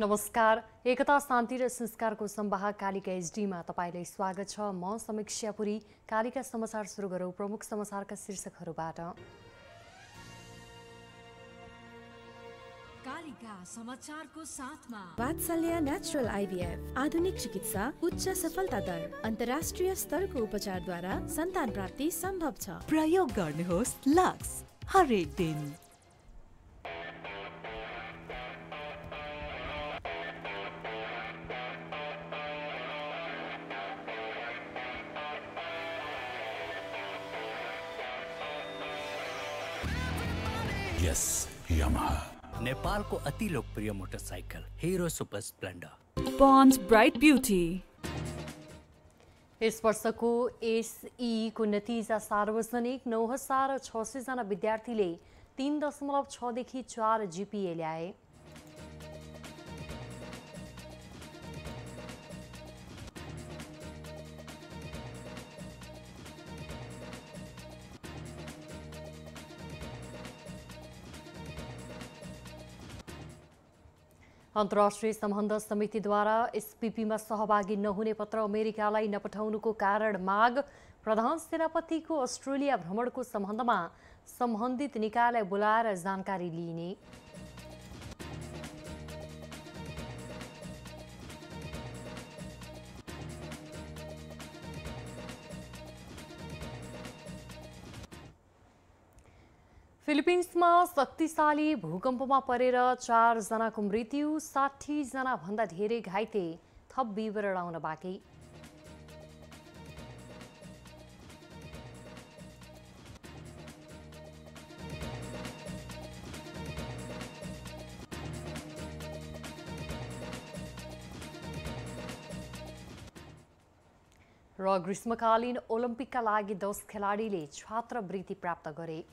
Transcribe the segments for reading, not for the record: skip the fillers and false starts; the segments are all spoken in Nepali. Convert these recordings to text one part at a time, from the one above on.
नमस्कार। एकता शान्ति र संस्कारको संवाहक कालिका एचडीमा तपाईलाई स्वागत छ। म समीक्षापुरी। कालिका समाचार सुरु गरौँ प्रमुख समाचारका शीर्षकहरूबाट। कालिका समाचारको साथमा वात्सल्य नेचुरल आइभीएफ आधुनिक चिकित्सा, उच्च सफलता दर, अन्तर्राष्ट्रिय स्तरको उपचारद्वारा सन्तान प्राप्ति सम्भव छ। प्रयोग गर्नुहोस् लक्स हरेक दिन। यस यामाहा नेपालको अति लोकप्रिय motorcycle hero Super Splendor. Pond's Bright Beauty। यस वर्षको एसईको नतिजा सार्वजनिक। 9600 जना विद्यार्थीले 3.6 देखि 4 जीपीए ल्याए। अन्तर्राष्ट्रिय सम्बन्ध समितिद्वारा एसपीपीमा सहभागी नहुने पत्र अमेरिकालाई नपठाउनुको कारण माग। प्रधान सेनापतिको अस्ट्रेलिया भ्रमणको सम्बन्धमा सम्बन्धित निकायलाई बोलाएर जानकारी लिइने। फिलिपिन्समा शक्तिशाली भूकम्पमा परेर 4 जनाको मृत्यु, 60 जना भन्दा धेरै घाइते। थप विवरण आउन बाँकी। र ग्रीष्मकालीन ओलम्पिकका लागि 10 खेलाडीले छात्रवृत्ति प्राप्त गरे।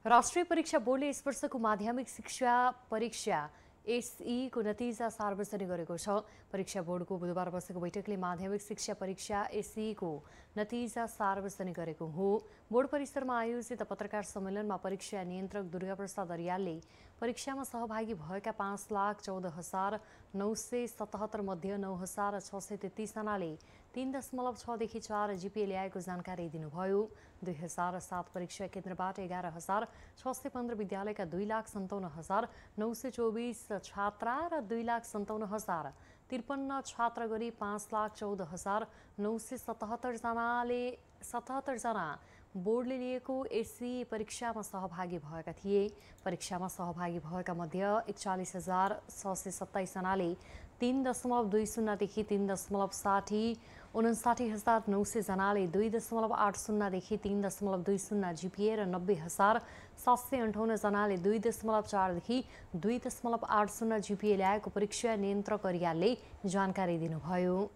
राष्ट्रिय परीक्षा बोर्डले यस वर्षको माध्यमिक शिक्षा परीक्षा एसईको नतिजा सार्वजनिक गरेको छ। परीक्षा बोर्डको बुधबार बसेको बैठकले माध्यमिक शिक्षा परीक्षा एसईको नतिजा सार्वजनिक गरेको हो। बोर्ड परिसरमा आयोजित पत्रकार सम्मेलनमा परीक्षा नियन्त्रक दुर्गाप्रसाद अर्यालले परीक्षामा सहभागी भएका 5,14,977 मध्ये 9,633 जनाले 3.6 देखि 4 जीपीए ल्याएको जानकारी दिनुभयो। 2007 परीक्षा केन्द्रबाट 11,615 विद्यालयका 2,57,924 छात्रा र 2,57,053 छात्र गरी 5,14,977 जना बोर्डले लिएको एसई परीक्षामा सहभागी भएका थिए। परीक्षामा सहभागी भएका मध्ये 41,627 जनाले 3.20 देखि 3.60, 59,900 जनाले 2.80 देखि 3.20 जीपीए र 90,758 जनाले 2.4 देखि 2.80 जीपीए ल्याएको परीक्षा नियन्त्रक अर्यालले जानकारी दिनुभयो।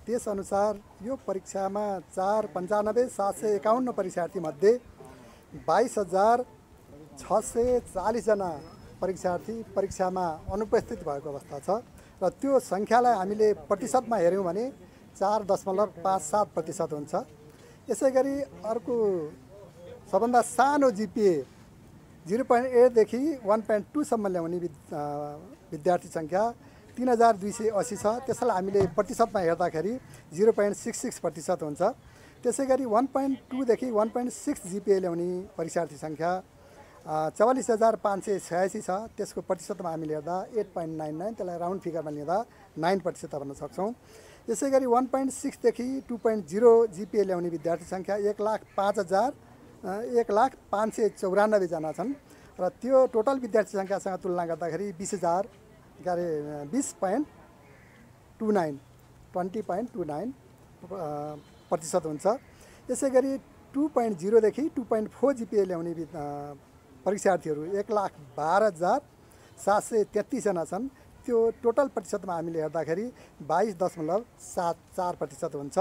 त्यसअनुसार यो परीक्षामा 4,95,751 परीक्षार्थी मध्ये 22,640 जना परीक्षार्थी परीक्षामा अनुपस्थित भएको अवस्था छ र त्यो सङ्ख्यालाई हामीले प्रतिशतमा हेऱ्यौँ भने 4.57% हुन्छ। यसै गरी अर्को सबभन्दा सानो जीपीए 0.8 देखि 1.2 सम्म ल्याउने विद्यार्थी सङ्ख्या 3,280 छ। त्यसलाई हामीले प्रतिशतमा हेर्दाखेरि 0.66% हुन्छ। त्यसै गरी 1.2 देखि 1.6 जीपीए ल्याउने परीक्षार्थी सङ्ख्या 44,586 छ। त्यसको प्रतिशतमा हामीले हेर्दा 8.99, त्यसलाई राउन्ड फिगरमा लिँदा 9% भन्न सक्छौँ। यसै गरी 1.6 देखि 2.0 जीपीए ल्याउने विद्यार्थी सङ्ख्या 1,05,594 जना छन् र त्यो टोटल विद्यार्थी सङ्ख्यासँग तुलना गर्दाखेरि 20.29 20.29% हुन्छ। यसै गरी 2.0 देखि 2.4 जिपिए ल्याउने परीक्षार्थीहरू 1,12,733 जना छन्। त्यो टोटल प्रतिशतमा हामीले हेर्दाखेरि 22.74% हुन्छ।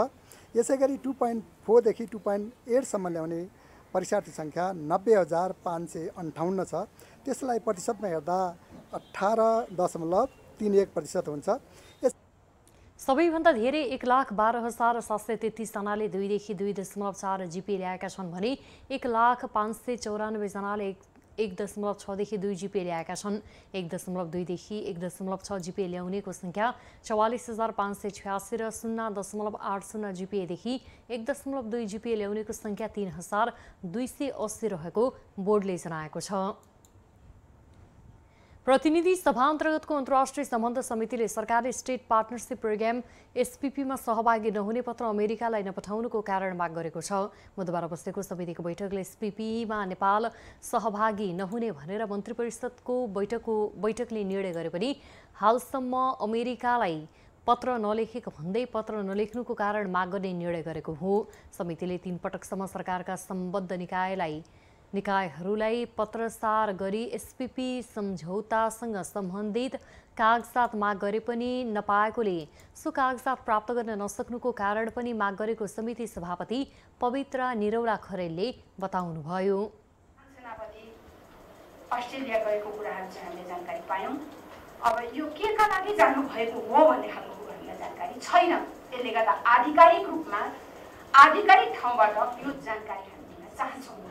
यसै गरी 2.4 देखि 2.8 सम्म ल्याउने परीक्षार्थी सङ्ख्या 90,558 छ। त्यसलाई प्रतिशतमा हेर्दा 18.31% हुन्छ। सबैभन्दा धेरै 1,12,733 जनाले 2 देखि 2.4 जिपिए ल्याएका छन् भने 1,594 जनाले 1.6 देखि 2 जिपिए ल्याएका छन्। 1.2 देखि 1.6 जिपिए ल्याउनेको सङ्ख्या 44,586 र 0.80 जिपिएदेखि 1.2 जिपिए ल्याउनेको सङ्ख्या 3,280 रहेको बोर्डले जनाएको छ। प्रतिनिधि सभा अन्तर्गतको अन्तर्राष्ट्रिय सम्बन्ध समितिले सरकारले स्टेट पार्टनरसिप प्रोग्राम एसपीपीमा सहभागी नहुने पत्र अमेरिकालाई नपठाउनुको कारण माग गरेको छ। बुधबार बसेको समितिको बैठकले एसपीपीमा नेपाल सहभागी नहुने भनेर मन्त्री परिषदको बैठकले निर्णय गरे पनि हालसम्म अमेरिकालाई पत्र नलेखेको भन्दै पत्र नलेख्नुको कारण माग गर्ने निर्णय गरेको हो। समितिले 3 पटकसम्म सरकारका सम्बद्ध निकायहरूलाई पत्रसार गरी एसपीपी सम्झौतासँग सम्बन्धित कागजात माग गरे पनि नपाएकोले सो कागजात प्राप्त गर्न नसक्नुको कारण पनि माग गरेको समिति सभापति पवित्र निरौला खरेलले बताउनुभयो। सेनापति अस्ट्रेलिया गएको कुराहरू चाहिँ हामीले जानकारी पायौँ। अब यो के का लागि जानुभएको हो भन्ने खालको कुराहरूलाई जानकारी छैन। त्यसले गर्दा आधिकारिक रूपमा आधिकारिक ठाउँबाट यो जानकारी हामी दिन चाहन्छौँ।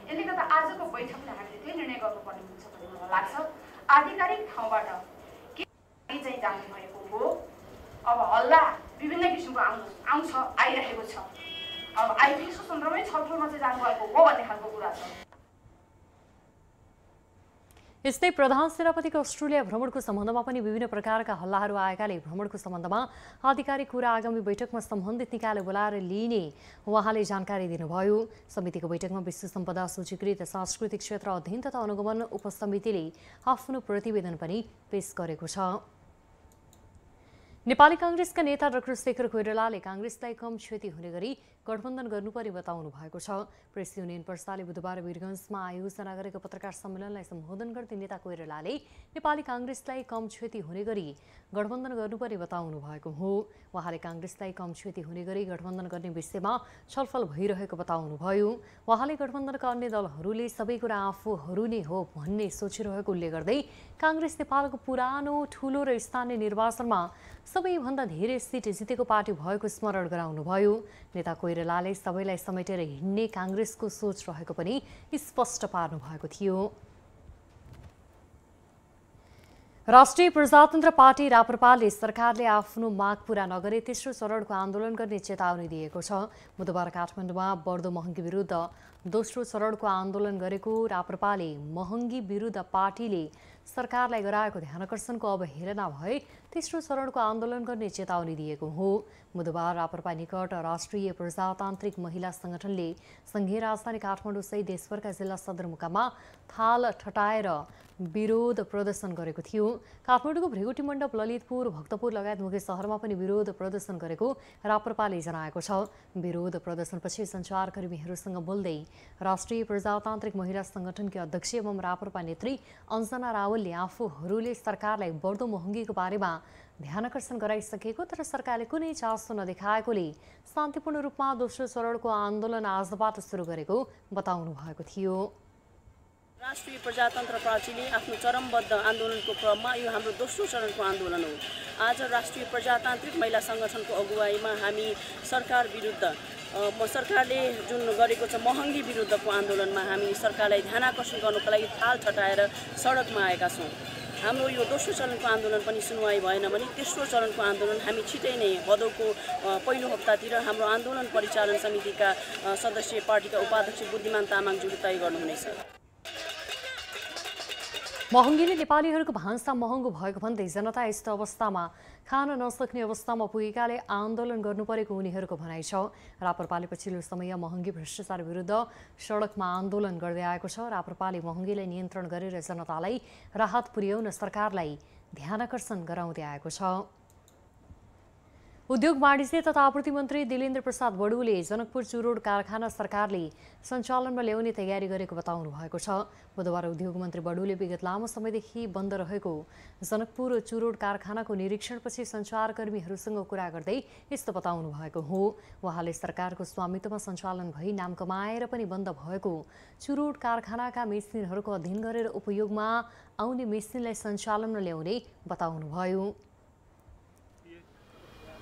यसले गर्दा आजको बैठकले हामीले त्यो निर्णय गर्नुपर्ने हुन्छ भन्ने मलाई लाग्छ। आधिकारिक ठाउँबाट के चाहिँ जानुभएको हो। अब हल्ला विभिन्न किसिमको आउँछ आइरहेको छ। अब आइपिएसको सन्दर्भमै छलफलमा चाहिँ जानुभएको हो भन्ने खालको कुरा छ। यस्तै प्रधान सेनापतिको अस्ट्रेलिया भ्रमणको सम्बन्धमा पनि विभिन्न प्रकारका हल्लाहरू आएकाले भ्रमणको सम्बन्धमा आधिकारिक कुरा आगामी बैठकमा सम्बन्धित निकायले बोलाएर लिइने उहाँले जानकारी दिनुभयो। समितिको बैठकमा विश्व सम्पदा सूचीकृत सांस्कृतिक क्षेत्र अध्ययन तथा अनुगमन उपसमितिले आफ्नो प्रतिवेदन पनि पेश गरेको छ। नेपाली कांग्रेसका नेता डाक्टर शेखर कोइरालाले कांग्रेसलाई कम क्षति हुने गरी गठबन्धन गर्नुपर्ने बताउनु भएको छ। प्रेस युनियन पर्साले बुधबार वीरगञ्जमा आयोजना गरेको पत्रकार सम्मेलनलाई सम्बोधन गर्दै नेता कोइरालाले नेपाली कांग्रेसलाई कम क्षति हुने गरी गठबन्धन गर्नुपर्ने बताउनु भएको हो। उहाँले कांग्रेसलाई कम क्षति हुने गरी गठबन्धन गर्ने विषयमा छलफल भइरहेको बताउनुभयो। उहाँले गठबन्धनका अन्य दलहरूले सबै कुरा आफूहरू नै हो भन्ने सोचिरहेको उल्लेख गर्दै कांग्रेस नेपालको पुरानो ठूलो र स्थानीय निर्वाचनमा सबैभन्दा धेरै सिट जितेको पार्टी भएको स्मरण गराउनुभयो। नेता कोइरालाले सबैलाई समेटेर हिँड्ने कांग्रेसको सोच रहेको पनि स्पष्ट पार्नु भएको थियो। राष्ट्रिय प्रजातन्त्र पार्टी राप्रपाले सरकारले आफ्नो माग पूरा नगरे तेस्रो चरणको आन्दोलन गर्ने चेतावनी दिएको छ। बुधबार काठमाडौँमा बढ्दो महँगी विरुद्ध दोस्रो चरणको आन्दोलन गरेको राप्रपाले महँगी विरुद्ध पार्टीले सरकारलाई गराएको ध्यानकर्षणको अवहेलना भए तेस्रो चरणको आन्दोलन गर्ने चेतावनी दिएको हो। बुधबार राप्रपा निकट राष्ट्रिय प्रजातान्त्रिक महिला संगठनले संघीय राजधानी काठमाडौँसहित देशभरका जिल्ला सदरमुकाममा थाल ठटाएर विरोध प्रदर्शन गरेको थियो। काठमाडौँको भृगुटी मण्डप, ललितपुर, भक्तपुर लगायत मुख्य शहरमा पनि विरोध प्रदर्शन गरेको राप्रपाले जनाएको छ। विरोध प्रदर्शनपछि सञ्चारकर्मीहरूसँग बोल्दै राष्ट्रिय प्रजातान्त्रिक महिला संगठनकी अध्यक्ष एवं राप्रपा नेत्री अञ्जना रावलले आफूहरूले सरकारलाई बढ्दो महँगीको बारेमा ध्यानकर्षण गराइसकेको तर सरकारले कुनै चासो नदेखाएकोले शान्तिपूर्ण रूपमा दोस्रो चरणको आन्दोलन आजबाट सुरु गरेको बताउनु भएको थियो। राष्ट्रिय प्रजातन्त्र पार्टीले आफ्नो चरमबद्ध आन्दोलनको क्रममा यो हाम्रो दोस्रो चरणको आन्दोलन हो। आज राष्ट्रिय प्रजातान्त्रिक महिला संगठनको अगुवाईमा हामी सरकार विरुद्ध सरकारले जुन गरेको छ महँगी विरुद्धको आन्दोलनमा हामी सरकारलाई ध्यानकर्षण गर्नको लागि थाल ठटाएर सडकमा आएका छौँ। हाम्रो यो दोस्रो चरणको आन्दोलन पनि सुनवाई भएन भने तेस्रो चरणको आन्दोलन हामी छिटै नै भदौको पहिलो हप्तातिर हाम्रो आन्दोलन परिचालन समितिका सदस्य पार्टीका उपाध्यक्ष बुद्धिमान तामाङज्यूले तय गर्नुहुनेछ। महँगीले नेपालीहरूको भान्सा महँगो भएको भन्दै जनता यस्तो अवस्थामा खान नसक्ने अवस्थामा पुगेकाले आन्दोलन गर्नुपरेको उनीहरूको भनाइ छ। राप्रपाले पछिल्लो समय महँगी भ्रष्टाचार विरुद्ध सडकमा आन्दोलन गर्दै आएको छ। राप्रपाले महँगीलाई नियन्त्रण गरेर जनतालाई राहत पुर्याउन सरकारलाई ध्यानकर्षण गराउँदै आएको छ। उद्योग वाणिज्य तथा आपूर्ति मन्त्री दिलेन्द्र प्रसाद बडुले जनकपुर चुरोट कारखाना सरकारले सञ्चालनमा ल्याउने तयारी गरेको बताउनु भएको छ। बुधबार उद्योग मन्त्री बडुले विगत लामो समयदेखि बन्द रहेको जनकपुर चुरोट कारखानाको निरीक्षणपछि सञ्चारकर्मीहरूसँग कुरा गर्दै यस्तो बताउनु भएको हो। उहाँले सरकारको स्वामित्वमा सञ्चालन भई नाम कमाएर पनि बन्द भएको चुरोट कारखानाका मेसिनहरूको अध्ययन गरेर उपयोगमा आउने मेसिनलाई सञ्चालनमा ल्याउने बताउनुभयो।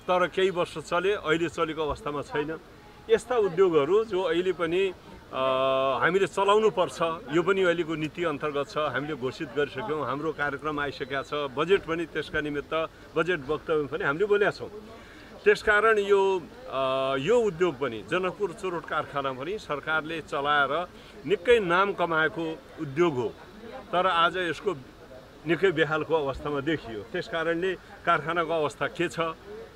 तर केही वर्ष चले, अहिले चलेको अवस्थामा छैन। यस्ता उद्योगहरू जो अहिले पनि हामीले चलाउनु पर्छ, यो पनि अहिलेको नीति अन्तर्गत छ। हामीले घोषित गरिसक्यौँ, हाम्रो कार्यक्रम आइसकेका छ, बजेट पनि त्यसका निमित्त बजेट वक्तव्य पनि हामीले बोलेका छौँ। त्यसकारण यो उद्योग पनि जनकपुर चुरोट कारखाना पनि सरकारले चलाएर निकै नाम कमाएको उद्योग हो, तर आज यसको निकै बेहालको अवस्थामा देखियो। त्यसकारणले कारखानाको अवस्था के छ,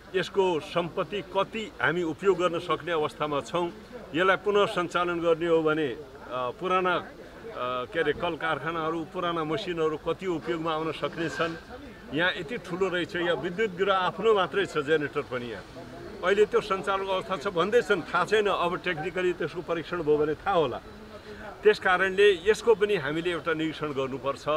यसको सम्पत्ति कति हामी उपयोग गर्न सक्ने अवस्थामा छौँ, यसलाई पुनः सञ्चालन गर्ने हो भने पुराना कल कारखानाहरू, पुराना मसिनहरू कति उपयोगमा आउन सक्ने छन्। यहाँ यति ठुलो रहेछ, यहाँ विद्युत गिरा आफ्नो मात्रै छ, जेनेरेटर पनि यहाँ अहिले त्यो सञ्चालनको अवस्था छ भन्दैछन्, थाहा छैन। अब टेक्निकली त्यसको परीक्षण भयो भने थाहा होला। त्यसकारणले यसको पनि हामीले एउटा निरीक्षण गर्नुपर्छ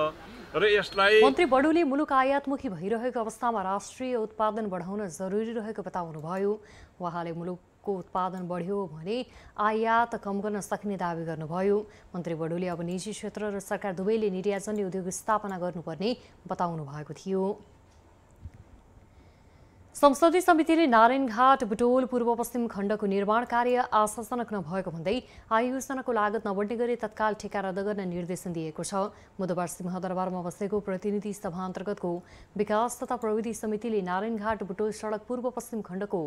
र यसलाई मन्त्री बडुले मुलुक आयातमुखी भइरहेको अवस्थामा राष्ट्रिय उत्पादन बढाउन जरुरी रहेको बताउनुभयो। उहाँले मुलुकको उत्पादन बढ्यो भने आयात कम गर्न सक्ने दावी गर्नुभयो। मन्त्री बडुले अब निजी क्षेत्र र सरकार दुवैले निर्यातजन्य उद्योग स्थापना गर्नुपर्ने बताउनु भएको थियो। संसदीय समितिले नारायणघाट बुटोल पूर्व पश्चिम खण्डको निर्माण कार्य आशाजनक नभएको भन्दै आयोजनाको लागत नबढ्ने गरी तत्काल ठेका रद्द गर्न निर्देशन दिएको छ। बुधबार सिंहदरबारमा बसेको प्रतिनिधि सभा अन्तर्गतको विकास तथा प्रविधि समितिले नारायणघाट बुटोल सडक पूर्व पश्चिम खण्डको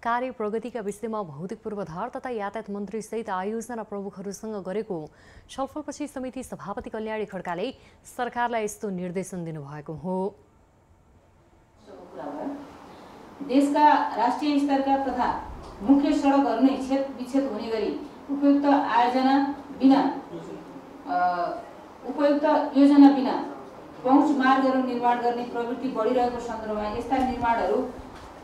कार्य प्रगतिका विषयमा भौतिक पूर्वाधार तथा यातायात मन्त्री सहित आयोजना प्रमुखहरूसँग गरेको छलफलपछि समिति सभापति कल्याणी खड्काले सरकारलाई यस्तो निर्देशन दिनुभएको हो। देशका राष्ट्रिय स्तरका तथा मुख्य सडकहरू नै छेद विच्छेद हुने गरी उपयुक्त योजना बिना पहुँच मार्गहरू निर्माण गर्ने प्रवृत्ति बढिरहेको सन्दर्भमा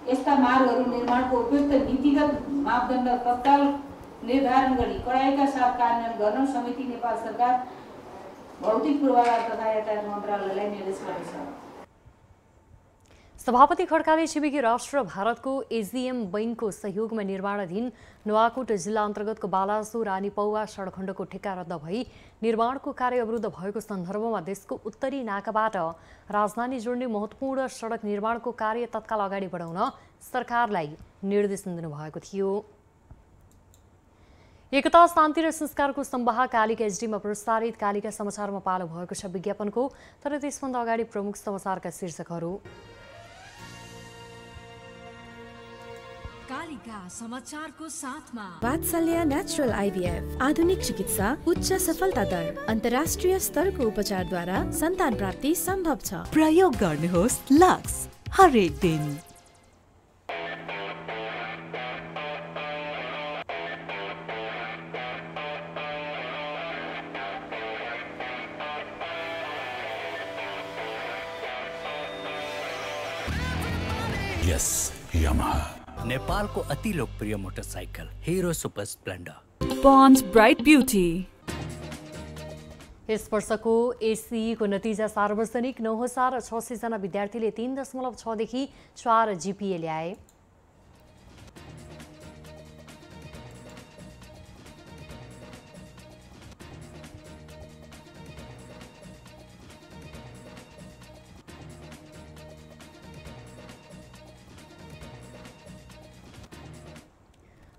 यस्ता मार्गहरू निर्माणको उपयुक्त नीतिगत मापदण्ड तत्काल निर्धारण गरी कडाइका साथ कार्यान्वयन गर्न समिति नेपाल सरकार भौतिक पूर्वाधार तथा यातायात मन्त्रालयलाई निर्देश गर्नेछ। सभापति खड्काले छिमेकी राष्ट्र भारतको एजीएम बैंकको सहयोगमा निर्माणाधीन नुवाकोट जिल्ला अन्तर्गतको बालासु रानीपौवा सडक खण्डको ठेक्का रद्द भई निर्माणको कार्य अवरुद्ध भएको सन्दर्भमा देशको उत्तरी नाकाबाट राजधानी जोड्ने महत्त्वपूर्ण सडक निर्माणको कार्य तत्काल अगाडि बढाउन सरकारलाई निर्देशन दिनुभएको थियो। एकता शान्ति र संस्कारको संवाहक कालिका एचडीमा प्रसारित कालिका समाचारमा पालो भएको छ विज्ञापनको, तर त्यसभन्दा अगाडि प्रमुख समाचारका शीर्षकहरू। कालिका समाचारको साथमा वात्सल्य नेचुरल आइभीएफ आधुनिक चिकित्सा उच्च सफलता दर अन्तर्राष्ट्रिय स्तरको उपचारद्वारा सन्तान प्राप्ति सम्भव छ। प्रयोग गर्नुहोस् लक्स हरेक दिन। Yes, Yamaha. नेपालको अति लोकप्रिय motorcycle hero Super Splendor. Pond's Bright Beauty। यस वर्षको एससीईको नतिजा सार्वजनिक 9600 जना विद्यार्थीले 3.6 देखि 4 जीपीए ल्याए।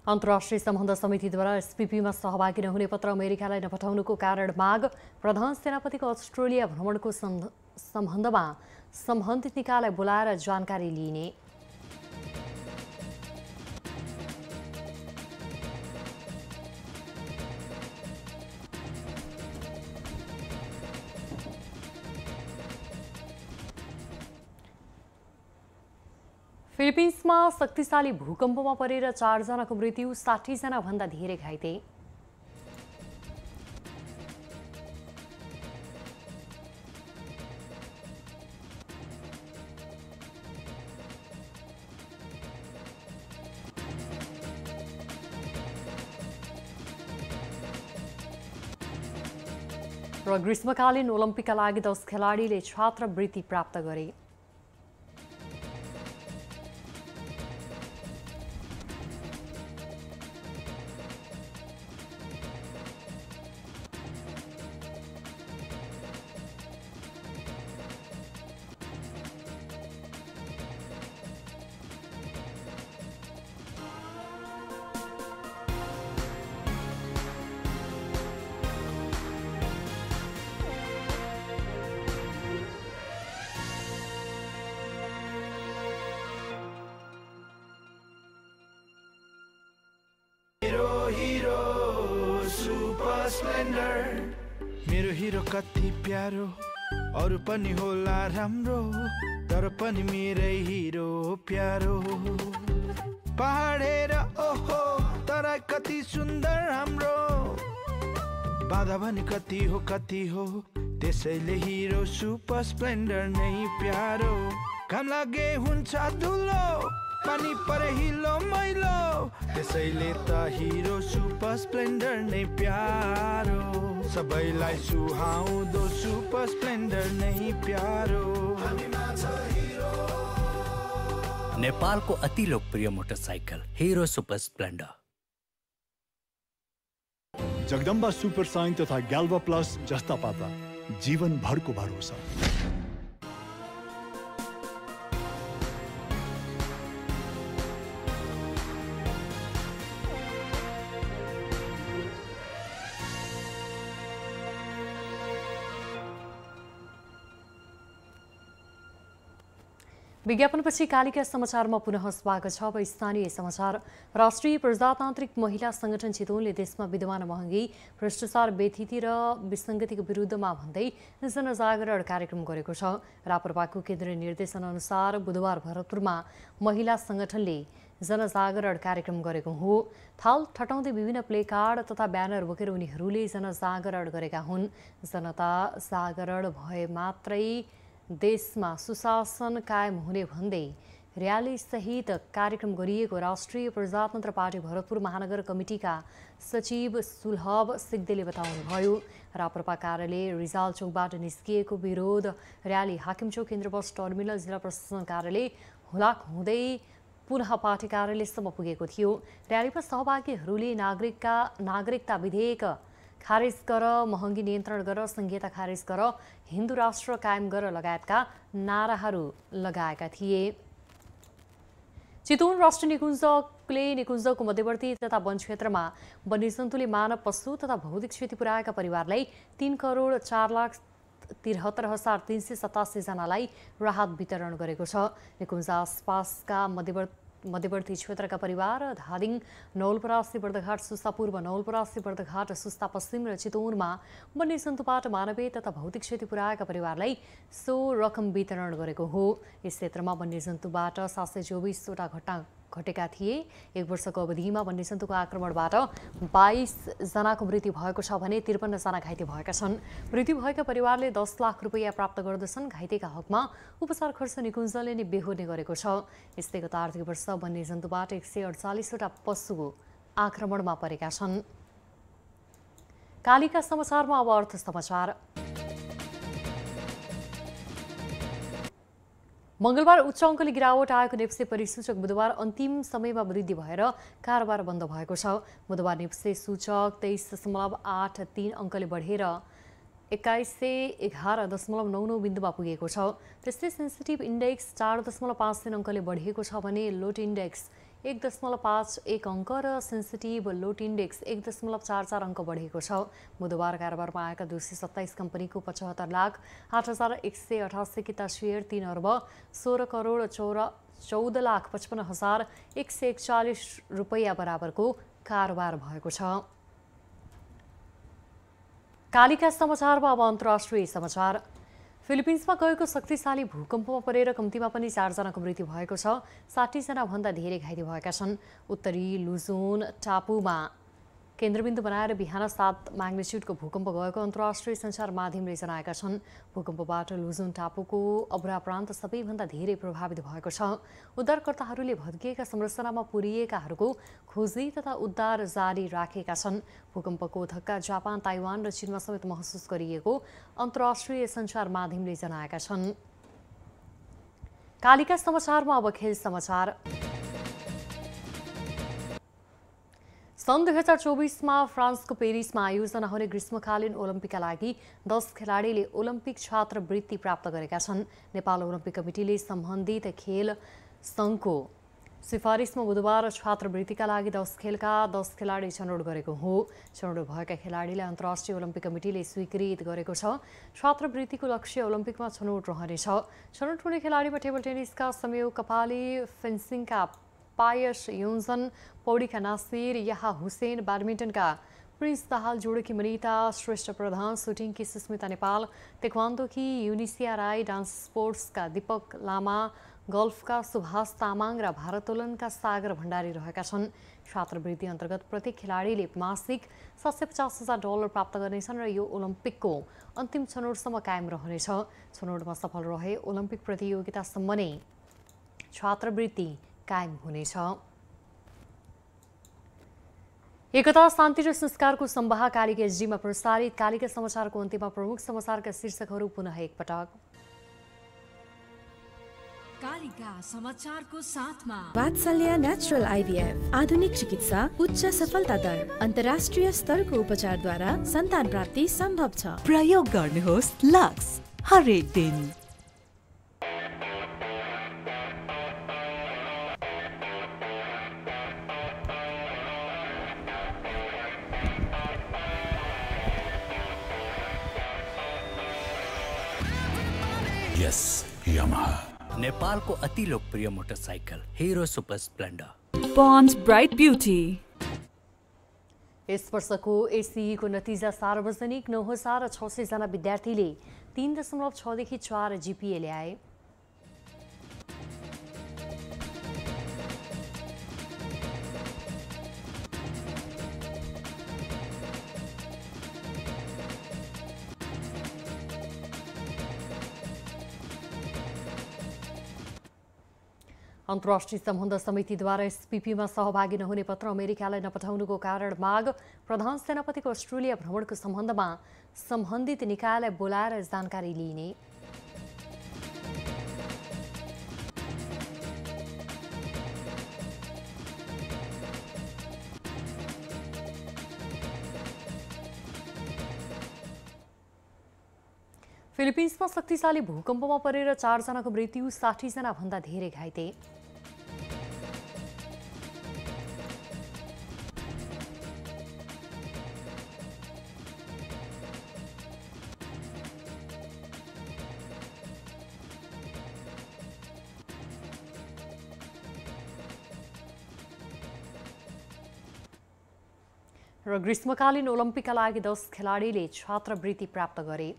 अन्तर्राष्ट्रिय सम्बन्ध समितिद्वारा एसपीपीमा सहभागी नहुने पत्र अमेरिकालाई नपठाउनुको कारण माग। प्रधान सेनापतिको अस्ट्रेलिया भ्रमणको सम्बन्धमा सम्बन्धित निकायलाई बोलाएर जानकारी लिइने। फिलिपिन्समा शक्तिशाली भूकम्पमा परेर 4 जनाको मृत्यु, 60 जना भन्दा धेरै घाइते। र ग्रीष्मकालीन ओलम्पिकका लागि 10 खेलाडीले छात्रवृत्ति प्राप्त गरे। मेरो हिरो कति प्यारो अरू पनि होला राम्रो तर पनि मेरै हिरो प्यारो पहाडेर ओहो तर कति सुन्दर हाम्रो बाधा पनि कति हो त्यसैले हिरो सुपर स्प्लेन्डर नै प्यारो काम लागे हुन्छ धुलो पानी परे हिलो मैलो त्यसैले त हिरो सुपर स्प्लेन्डर नै प्यारो सबैलाई सुहाउँदो सुपर स्प्लेन्डर नै प्यारो नेपालको अति लोकप्रिय motorcycle hero Super Splendor. Jagdamba super sign तथा ग्याल्वा प्लस जस्ता पाता जीवनभरको भरोसा। विज्ञापनपछि कालिका समाचारमा पुनः स्वागत छ। अब स्थानीय समाचार। राष्ट्रिय प्रजातान्त्रिक महिला संगठन चितवनले देशमा विद्यमान महँगी भ्रष्टाचार व्यथिति र विसङ्गतिको विरुद्धमा भन्दै जनजागरण कार्यक्रम गरेको छ। रापरपाको केन्द्रीय निर्देशन अनुसार बुधबार भरतपुरमा महिला संगठनले जनजागरण कार्यक्रम गरेको हो। थाल ठटाउँदै विभिन्न प्लेकार्ड तथा ब्यानर बोकेर उनीहरूले जनजागरण गरेका हुन्। जनता जागरण भए मात्रै देशमा सुशासन कायम हुने भन्दै र्याली सहित कार्यक्रम गरिएको राष्ट्रिय प्रजातन्त्र पार्टी भरतपुर महानगर कमिटीका सचिव सुलभ सिग्देले बताउनुभयो। राप्रपा कार्यालय रिजाल चौकबाट निस्किएको विरोध र्याली हाकिमचौक केन्द्र बस टर्मिनल जिल्ला प्रशासन कार्यालय हुलाक हुँदै पुनः पार्टी कार्यालयसम्म पुगेको थियो। र्यालीमा सहभागीहरूले नागरिकता विधेयक खारेज गर, महँगी नियन्त्रण गर, संहिता खारेज गर, हिन्दू राष्ट्र कायम गर लगायतका नाराहरू लगाएका थिए। चितवन राष्ट्रिय निकुञ्जले निकुञ्जको मध्यवर्ती तथा वन क्षेत्रमा वन्यजन्तुले मानव पशु तथा भौतिक क्षति पुर्याएका परिवारलाई 3,04,73,387 जनालाई राहत वितरण गरेको छ। निकुञ्ज आसपासका मध्यवर्ती क्षेत्रका परिवार धादिङ, नौलपरासी, बर्दघाट, सुस्ता पूर्व, नौलपरासी, बर्दघाट, सुस्ता पश्चिम र चितवनमा वन्यजन्तुबाट मानवीय तथा भौतिक क्षति पुर्याएका परिवारलाई सो रकम वितरण गरेको हो। यस क्षेत्रमा वन्यजन्तुबाट 724वटा घटना घटेका थिए। 1 वर्षको अवधिमा वन्यजन्तुको आक्रमणबाट 22 जनाको मृत्यु भएको छ भने 53 जना घाइते भएका छन्। मृत्यु भएका परिवारले 10 लाख रुपैयाँ प्राप्त गर्दछन्। घाइतेका हकमा उपचार खर्च निकुञ्जले नै बेहोर्ने गरेको छ। यस्तै गत आर्थिक वर्ष वन्यजन्तुबाट 148वटा पशु आक्रमणमा परेका छन्। कालिका समाचारमा अब अर्थ समाचार। मंगलबार उच्च अङ्कले गिरावट आएको नेप्से परिसूचक बुधबार अन्तिम समयमा वृद्धि भएर कारोबार बन्द भएको छ। बुधबार नेप्से सूचक 23.83 अङ्कले बढेर 2111.99 बिन्दुमा पुगेको छ। त्यस्तै सेन्सिटिभ इन्डेक्स 4.53 अङ्कले बढेको छ भने लोट इन्डेक्स 1.51 अङ्क र सेन्सिटिभ लोट इन्डेक्स 1.44 अङ्क बढेको छ। बुधबार कारोबारमा आएका 227 कम्पनीको 75,08,188 किता सेयर 3 अर्ब 16 करोड 14,55,141 रुपैयाँ बराबरको कारोबार भएको छ। कालिका समाचारमा अब अन्तर्राष्ट्रिय समाचार। फिलिपिन्समा गएको शक्तिशाली भूकम्पमा परेर कम्तीमा पनि 4 जनाको मृत्यु भएको छ। 60 जना भन्दा धेरै घाइते भएका छन्। उत्तरी लुजोन टापुमा केन्द्रबिन्दु बनाएर बिहान 7 म्याग्निच्युडको भूकम्प गएको अन्तर्राष्ट्रिय सञ्चार माध्यमले जनाएका छन्। भूकम्पबाट लुजुन टापुको अब्रा प्रान्त सबैभन्दा धेरै प्रभावित भएको छ। उद्धारकर्ताहरूले भत्किएका संरचनामा पुरिएकाहरूको खोजी तथा उद्धार जारी राखेका छन्। भूकम्पको धक्का जापान, ताइवान र चीनमा समेत महसुस गरिएको अन्तर्राष्ट्रिय सञ्चार माध्यमले जनाएका छन्। कालिका समाचारमा अब खेल समाचार। सन् 2024 में फ्रान्सको पेरिसमा आयोजना हुने ग्रीष्मकालीन ओलम्पिकका लागि 10 खेलाडीले ओलम्पिक छात्रवृत्ति प्राप्त गरेका छन्। नेपाल ओलम्पिक कमिटीले सम्बन्धित खेल सङ्घको सिफारिसमा बुधबार छात्रवृत्तिका लागि 10 खेलका 10 खेलाडी छनौट गरेको हो। छनौट भएका खेलाडीलाई अन्तर्राष्ट्रिय ओलम्पिक कमिटीले स्वीकृत गरेको छ। छात्रवृत्तिको लक्ष्य ओलम्पिकमा छनौट रहनेछ। छनौट हुने खेलाडीमा टेबल टेनिसका समयोग कपाली, फेन्सिङका पायस योन्जन, पौडीका नासिर याहा हुसेन, ब्याडमिन्टनका प्रिन्स दाहाल, जोडकी मनिता श्रेष्ठ प्रधान, सुटिङकी सुस्मिता नेपाल, तेक्वान्दोकी युनिसिया राई, डान्स स्पोर्ट्सका दीपक लामा, गल्फका सुभाष तामाङ र भारोत्तोलनका सागर भण्डारी रहेका छन्। छात्रवृत्ति अन्तर्गत प्रत्येक खेलाडीले मासिक $750,000 प्राप्त गर्नेछन् र यो ओलम्पिकको अन्तिम छनौटसम्म कायम रहनेछ। छनौटमा सफल रहे ओलम्पिक प्रतियोगितासम्म नै छात्रवृत्ति कायम हुनेछ। एकता, शान्ति र संस्कारको सम्वाह कालिका एचडीमा प्रसारित। कालिका समाचारको अन्त्यमा प्रमुख समाचारका शीर्षकहरू पुनः एकपटक। कालिका समाचारको साथमा वात्सल्य नेचुरल आइभीएफ, आधुनिक चिकित्सा, उच्च सफलता दर, अन्तर्राष्ट्रिय स्तरको उपचारद्वारा सन्तान प्राप्ति सम्भव छ। प्रयोग गर्नुहोस् लक्स हरेक दिन। यस यामाहा नेपालको अति लोकप्रिय motorcycle hero Super Splendor. Pond's bright beauty. यस वर्षको एसईको नतिजा सार्वजनिक 9,600 जना विद्यार्थीले 3.6 देखि 4 जीपीए ल्याए। अन्तर्राष्ट्रिय सम्बन्ध समितिद्वारा एसपीपीमा सहभागी नहुने पत्र अमेरिकालाई नपठाउनुको कारण माग। प्रधान सेनापतिको अस्ट्रेलिया भ्रमणको सम्बन्धमा सम्बन्धित निकायलाई बोलाएर जानकारी लिइने। फिलिपिन्समा शक्तिशाली भूकम्पमा परेर 4 जनाको मृत्यु, 60 जना भन्दा धेरै घाइते। र ग्रीष्मकालीन ओलम्पिकका लागि 10 खेलाडीले छात्रवृत्ति प्राप्त गरे।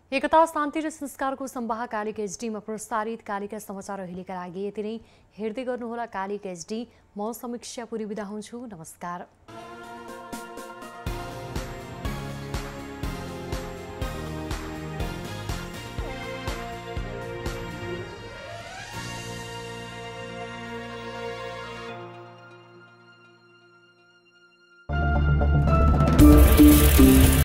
एकता, शान्ति र संस्कारको सम्वाह कालिका एचडीमा प्रसारित। कालिका समाचार अहिलेका लागि यति नै। हेर्दै गर्नुहोला कालिका एचडी। म समीक्षा पुरी बिदा हुन्छु। नमस्कार।